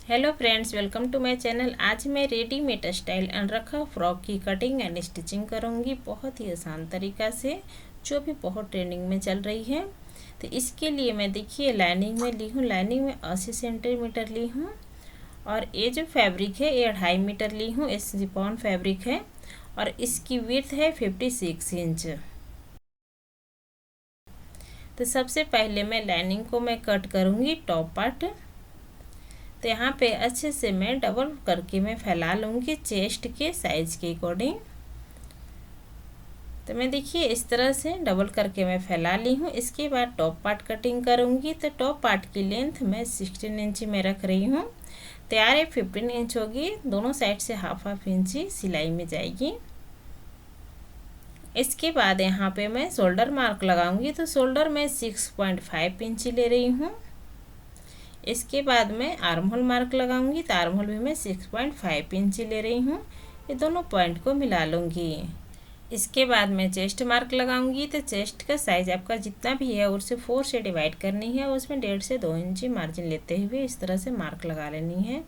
Hello friends, welcome to my channel. आज मैं readymade style अनरखा फ्रॉक की कटिंग एंड स्टिचिंग करूंगी बहुत ही आसान तरीका से, जो भी बहुत ट्रेंडिंग में चल रही है। तो इसके लिए मैं देखिए लाइनिंग में ली हूँ। लाइनिंग में 80 सेंटीमीटर ली हूँ और ये जो फैब्रिक है ये 2.5 मीटर ली हूँ। ये शिफॉन फैब्रिक है और इसकी विड्थ है 56 इंच। तो सबसे पहले मैं लाइनिंग को मैं कट करूँगी टॉप पार्ट। तो यहाँ पे अच्छे से मैं डबल करके मैं फैला लूँगी चेस्ट के साइज के अकॉर्डिंग। तो मैं देखिए इस तरह से डबल करके मैं फैला ली हूँ। इसके बाद टॉप पार्ट कटिंग करूँगी। तो टॉप पार्ट की लेंथ मैं 16 इंच में रख रही हूँ। तैयार है 15 इंच होगी। दोनों साइड से हाफ इंची सिलाई में जाएगी। इसके बाद यहाँ पे मैं शोल्डर मार्क लगाऊंगी। तो शोल्डर में 6.5 इंची ले रही हूँ। इसके बाद मैं आर्म होल मार्क लगाऊंगी। तो आर्म होल भी मैं 6.5 इंची ले रही हूँ। ये दोनों पॉइंट को मिला लूँगी। इसके बाद मैं चेस्ट मार्क लगाऊंगी। तो चेस्ट का साइज आपका जितना भी है उससे 4 से डिवाइड करनी है। उसमें 1.5 से 2 इंची मार्जिन लेते हुए इस तरह से मार्क लगा लेनी है।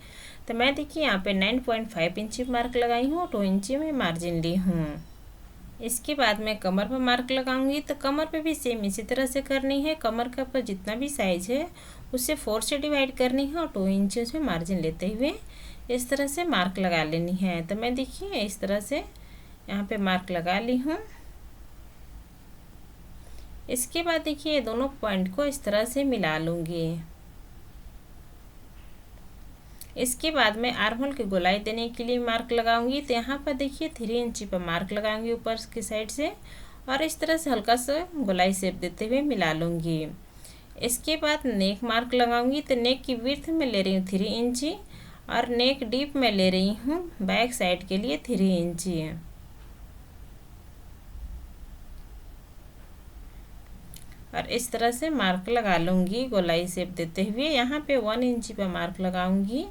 तो मैं देखिए यहाँ पे 9.5 इंची मार्क लगाई हूँ, 2 इंची में मार्जिन ली हूँ। इसके बाद मैं कमर पर मार्क लगाऊंगी। तो कमर पे भी सेम इसी तरह से करनी है। कमर का आपका जितना भी साइज है उससे 4 से डिवाइड करनी है और 2 इंच में मार्जिन लेते हुए इस तरह से मार्क लगा लेनी है। तो मैं देखिए इस तरह से यहाँ पे मार्क लगा ली हूँ। इसके बाद देखिए दोनों पॉइंट को इस तरह से मिला लूँगी। इसके बाद मैं आर्म होल की गोलाई देने के लिए मार्क लगाऊंगी। तो यहाँ पर देखिए 3 इंची पर मार्क लगाऊंगी ऊपर की साइड से और इस तरह से हल्का सा गोलाई शेप देते हुए मिला लूँगी। इसके बाद नेक मार्क लगाऊंगी। तो नेक की विड्थ में ले रही हूँ 3 इंची और नेक डीप में ले रही हूँ बैक साइड के लिए 3 इंची है। और इस तरह से मार्क लगा लूँगी गोलाई शेप देते हुए। यहाँ पे 1 इंची पर मार्क लगाऊंगी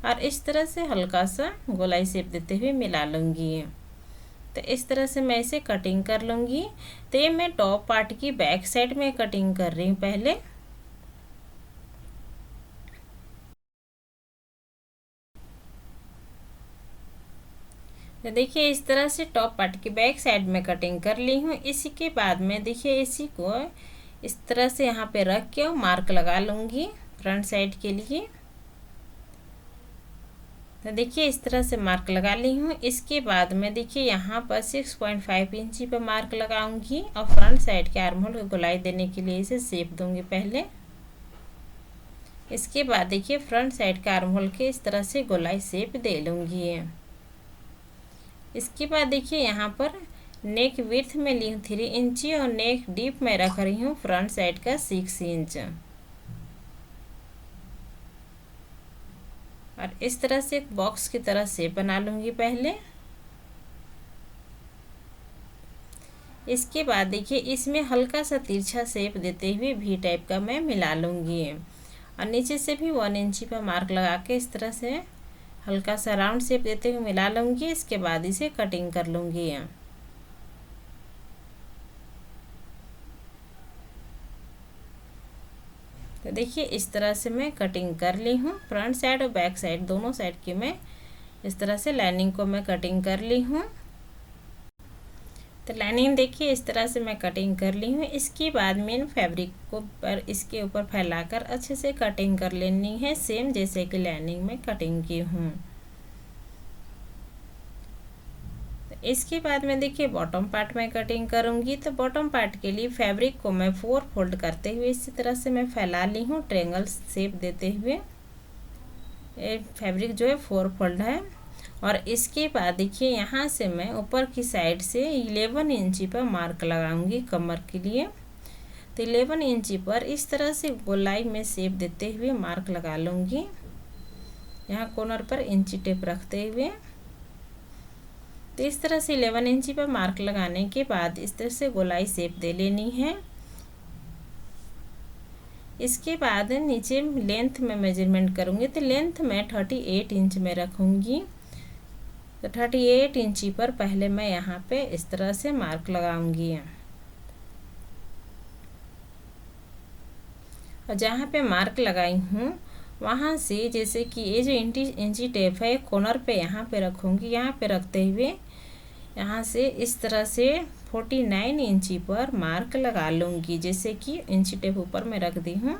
और इस तरह से हल्का सा गोलाई शेप देते हुए मिला लूँगी। तो इस तरह से मैं इसे कटिंग कर लूँगी। तो ये मैं टॉप पार्ट की बैक साइड में कटिंग कर रही हूँ पहले। तो देखिए इस तरह से टॉप पार्ट की बैक साइड में कटिंग कर ली हूँ। इसी के बाद में देखिए इसी को इस तरह से यहाँ पे रख के मार्क लगा लूँगी फ्रंट साइड के लिए। तो देखिए इस तरह से मार्क लगा ली हूँ। इसके बाद में देखिए यहाँ पर 6.5 इंची पर मार्क लगाऊंगी और फ्रंट साइड के आर्म होल को गोलाई देने के लिए इसे शेप दूंगी पहले। इसके बाद देखिए फ्रंट साइड के आर्म होल के इस तरह से गोलाई शेप दे लूँगी। इसके बाद देखिए यहाँ पर नेक विड्थ में ली हूँ 3 इंची और नेक डीप में रख रही हूँ फ्रंट साइड का 6 इंच। और इस तरह से एक बॉक्स की तरह शेप बना लूँगी पहले। इसके बाद देखिए इसमें हल्का सा तिरछा शेप देते हुए भी टाइप का मैं मिला लूँगी और नीचे से भी 1 इंची पर मार्क लगा के इस तरह से हल्का सा राउंड शेप देते हुए मिला लूँगी। इसके बाद इसे कटिंग कर लूँगी। तो देखिए इस तरह से मैं कटिंग कर ली हूँ। फ्रंट साइड और बैक साइड दोनों साइड की मैं इस तरह से लाइनिंग को मैं कटिंग कर ली हूँ। तो लाइनिंग देखिए इस तरह से मैं कटिंग कर ली हूँ। इसके बाद मेन फैब्रिक को पर इसके ऊपर फैलाकर अच्छे से कटिंग कर लेनी है, सेम जैसे कि लाइनिंग में कटिंग की हूँ। इसके बाद में देखिए बॉटम पार्ट में कटिंग करूँगी। तो बॉटम पार्ट के लिए फैब्रिक को मैं 4 फोल्ड करते हुए इसी तरह से मैं फैला ली हूँ ट्रायंगल शेप देते हुए। ये फैब्रिक जो है 4 फोल्ड है। और इसके बाद देखिए यहाँ से मैं ऊपर की साइड से 11 इंची पर मार्क लगाऊंगी कमर के लिए। तो 11 इंची पर इस तरह से गोलाई में शेप देते हुए मार्क लगा लूँगी। यहाँ कॉर्नर पर इंची टेप रखते हुए तो इस तरह से 11 इंची पर मार्क लगाने के बाद इस तरह से गोलाई शेप दे लेनी है। इसके बाद नीचे लेंथ में मेजरमेंट करूँगी। तो लेंथ मैं 38 इंच में रखूँगी। तो 38 इंची पर पहले मैं यहाँ पे इस तरह से मार्क लगाऊंगी और जहाँ पे मार्क लगाई हूँ वहाँ से जैसे कि ये जो इंची टेप है कॉर्नर पे यहाँ पे रखूँगी। यहाँ पे रखते हुए यहाँ से इस तरह से 49 इंची पर मार्क लगा लूँगी। जैसे कि इंची टेप ऊपर में रख दी हूँ,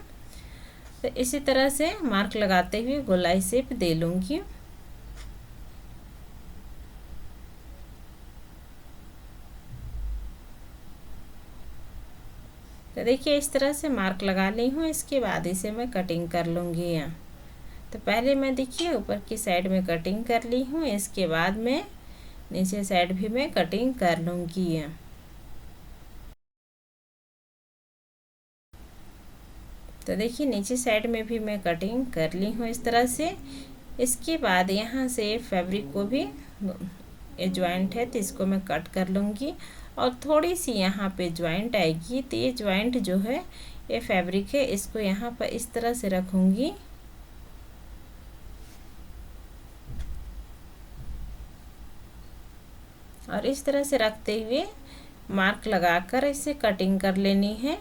तो इसी तरह से मार्क लगाते हुए गोलाई शेप दे लूँगी। तो देखिए इस तरह से मार्क लगा ली हूँ। इसके बाद इसे मैं कटिंग कर लूँगी यहाँ। तो पहले मैं देखिए ऊपर की साइड में कटिंग कर ली हूँ, इसके बाद में नीचे साइड भी मैं कटिंग कर लूँगी यहाँ। तो देखिए नीचे साइड में भी मैं कटिंग कर ली हूँ इस तरह से। इसके बाद यहाँ से फैब्रिक को भी ये ज्वाइंट है तो इसको मैं कट कर लूँगी और थोड़ी सी यहाँ पे ज्वाइंट आएगी। तो ये ज्वाइंट जो है ये फैब्रिक है, इसको यहाँ पर इस तरह से रखूँगी और इस तरह से रखते हुए मार्क लगाकर इसे कटिंग कर लेनी है।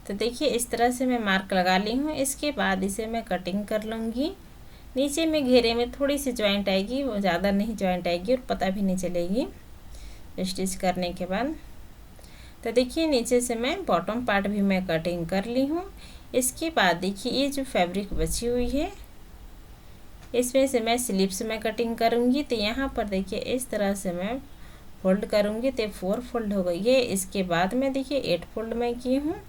तो देखिए इस तरह से मैं मार्क लगा ली हूँ। इसके बाद इसे मैं कटिंग कर लूँगी। नीचे में घेरे में थोड़ी सी ज्वाइंट आएगी, वो ज़्यादा नहीं ज्वाइंट आएगी और पता भी नहीं चलेगी स्टिच करने के बाद। तो देखिए नीचे से मैं बॉटम पार्ट भी मैं कटिंग कर ली हूँ। इसके बाद देखिए ये जो फैब्रिक बची हुई है इसमें से मैं स्लिप्स में कटिंग करूँगी। तो यहाँ पर देखिए इस तरह से मैं फोल्ड करूँगी तो 4 फोल्ड हो गई है। इसके बाद में देखिए 8 फोल्ड मैं की हूँ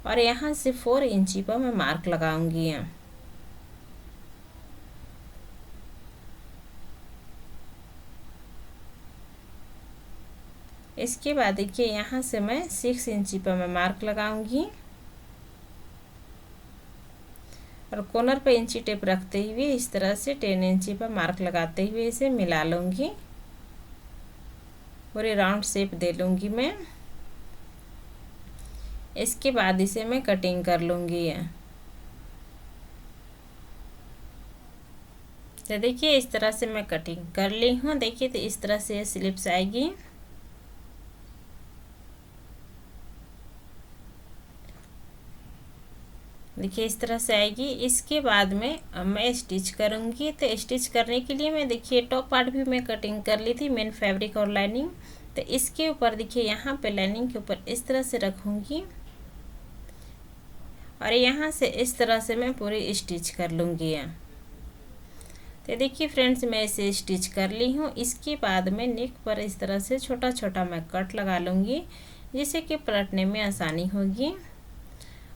और यहाँ से 4 इंची पर मैं मार्क लगाऊंगी यहाँ। इसके बाद देखिए यहाँ से मैं 6 इंची पर मैं मार्क लगाऊंगी और कॉर्नर पे इंची टेप रखते हुए इस तरह से 10 इंची पर मार्क लगाते हुए इसे मिला लूँगी। पूरे राउंड शेप दे लूँगी मैं। इसके बाद इसे मैं कटिंग कर लूँगी यहाँ। तो देखिए इस तरह से मैं कटिंग कर ली हूँ। देखिए तो इस तरह से स्लिप्स आएगी। देखिए इस तरह से आएगी। इसके बाद में अब मैं स्टिच करूँगी। तो स्टिच करने के लिए मैं देखिए टॉप पार्ट भी मैं कटिंग कर ली थी, मेन फैब्रिक और लाइनिंग। तो इसके ऊपर देखिए यहाँ पे लाइनिंग के ऊपर इस तरह से रखूँगी और यहाँ से इस तरह से मैं पूरी स्टिच कर लूँगी यहाँ। तो देखिए फ्रेंड्स मैं इसे स्टिच कर ली हूँ। इसके बाद में नेक पर इस तरह से छोटा छोटा मैं कट लगा लूँगी जिससे कि पलटने में आसानी होगी।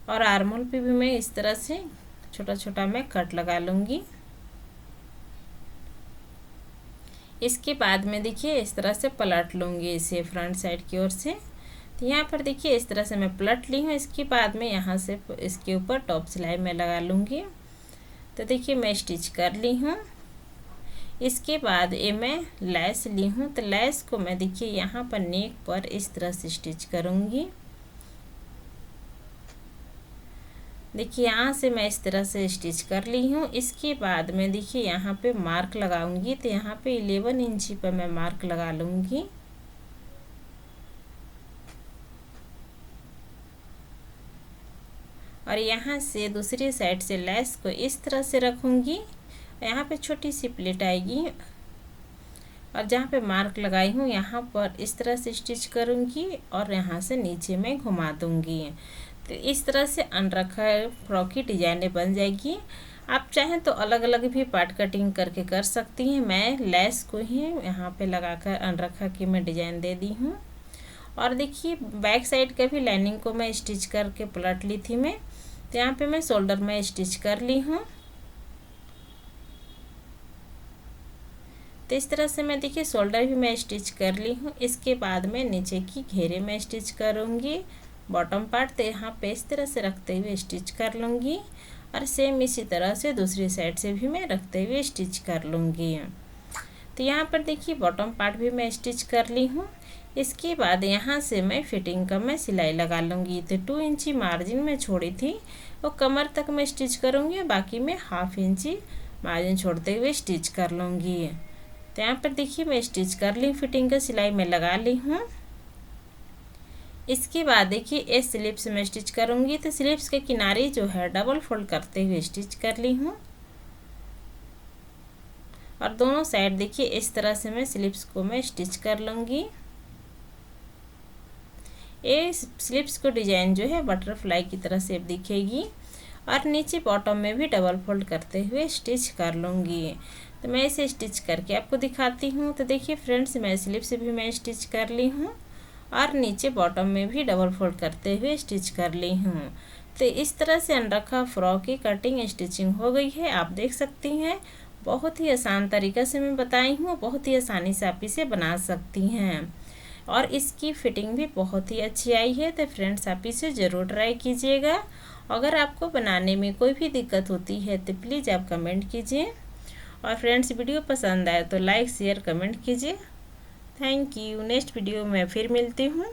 और आर्म होल पे भी मैं इस तरह से छोटा छोटा मैं कट लगा लूँगी। इसके बाद में देखिए इस तरह से पलट लूँगी इसे फ्रंट साइड की ओर से। तो यहाँ पर देखिए इस तरह से मैं पलट ली हूँ। इसके बाद में यहाँ से इसके ऊपर टॉप सिलाई मैं लगा लूँगी। तो देखिए मैं स्टिच कर ली हूँ। इसके बाद ये मैं लैस ली हूँ। तो लैस को मैं देखिए यहाँ पर नेक पर इस तरह से स्टिच करूँगी। देखिए यहाँ से मैं इस तरह से स्टिच कर ली हूँ। इसके बाद में देखिए यहाँ पे मार्क लगाऊंगी। तो यहाँ पे 11 इंची पर मैं मार्क लगा लूँगी। और यहाँ से दूसरी साइड से लैस को इस तरह से रखूँगी। यहाँ पे छोटी सी प्लेट आएगी और जहाँ पे मार्क लगाई हूँ यहाँ पर इस तरह से स्टिच करूँगी और यहाँ से नीचे में घुमा दूँगी। तो इस तरह से अनरखा फ्रॉक की डिजाइनें बन जाएगी। आप चाहें तो अलग अलग भी पार्ट कटिंग करके कर सकती हैं। मैं लेस को ही यहाँ पे लगाकर अनरखा की मैं डिजाइन दे दी हूँ। और देखिए बैक साइड का भी लाइनिंग को मैं स्टिच करके पलट ली थी मैं। तो यहाँ पे मैं शोल्डर में स्टिच कर ली हूँ। तो इस तरह से मैं देखिए शोल्डर भी मैं स्टिच कर ली हूँ। इसके बाद मैं नीचे की घेरे में स्टिच करूँगी बॉटम पार्ट। तो यहाँ पे इस तरह से रखते हुए स्टिच कर लूँगी और सेम इसी तरह से दूसरी साइड से भी मैं रखते हुए स्टिच कर लूँगी। तो यहाँ पर देखिए बॉटम पार्ट भी मैं स्टिच कर ली हूँ। इसके बाद यहाँ से मैं फिटिंग का मैं सिलाई लगा लूँगी। तो 2 इंची मार्जिन में छोड़ी थी वो कमर तक मैं स्टिच करूँगी, बाकी मैं हाफ इंची मार्जिन छोड़ते हुए स्टिच कर लूँगी। तो यहाँ पर देखिए मैं स्टिच कर ली, फिटिंग का सिलाई मैं लगा ली हूँ। इसके बाद देखिए इस स्लिप्स में स्टिच करूँगी तो स्लिप्स के किनारे जो है डबल फोल्ड करते हुए स्टिच कर ली हूँ और दोनों साइड देखिए इस तरह से मैं स्लिप्स को मैं स्टिच कर लूँगी। ये स्लिप्स को डिजाइन जो है बटरफ्लाई की तरह से दिखेगी और नीचे बॉटम में भी डबल फोल्ड करते हुए स्टिच कर लूँगी। तो मैं इसे स्टिच करके आपको दिखाती हूँ। तो देखिए फ्रेंड्स, मैं स्लिप्स भी मैं स्टिच कर ली हूँ और नीचे बॉटम में भी डबल फोल्ड करते हुए स्टिच कर ली हूँ। तो इस तरह से अनरखा फ्रॉक की कटिंग स्टिचिंग हो गई है। आप देख सकती हैं बहुत ही आसान तरीक़ा से मैं बताई हूँ, बहुत ही आसानी से आप इसे बना सकती हैं और इसकी फिटिंग भी बहुत ही अच्छी आई है। तो फ्रेंड्स, आप इसे ज़रूर ट्राई कीजिएगा। अगर आपको बनाने में कोई भी दिक्कत होती है तो प्लीज़ आप कमेंट कीजिए और फ्रेंड्स, वीडियो पसंद आए तो लाइक शेयर कमेंट कीजिए। Thank you. नेक्स्ट वीडियो में फिर मिलती हूँ।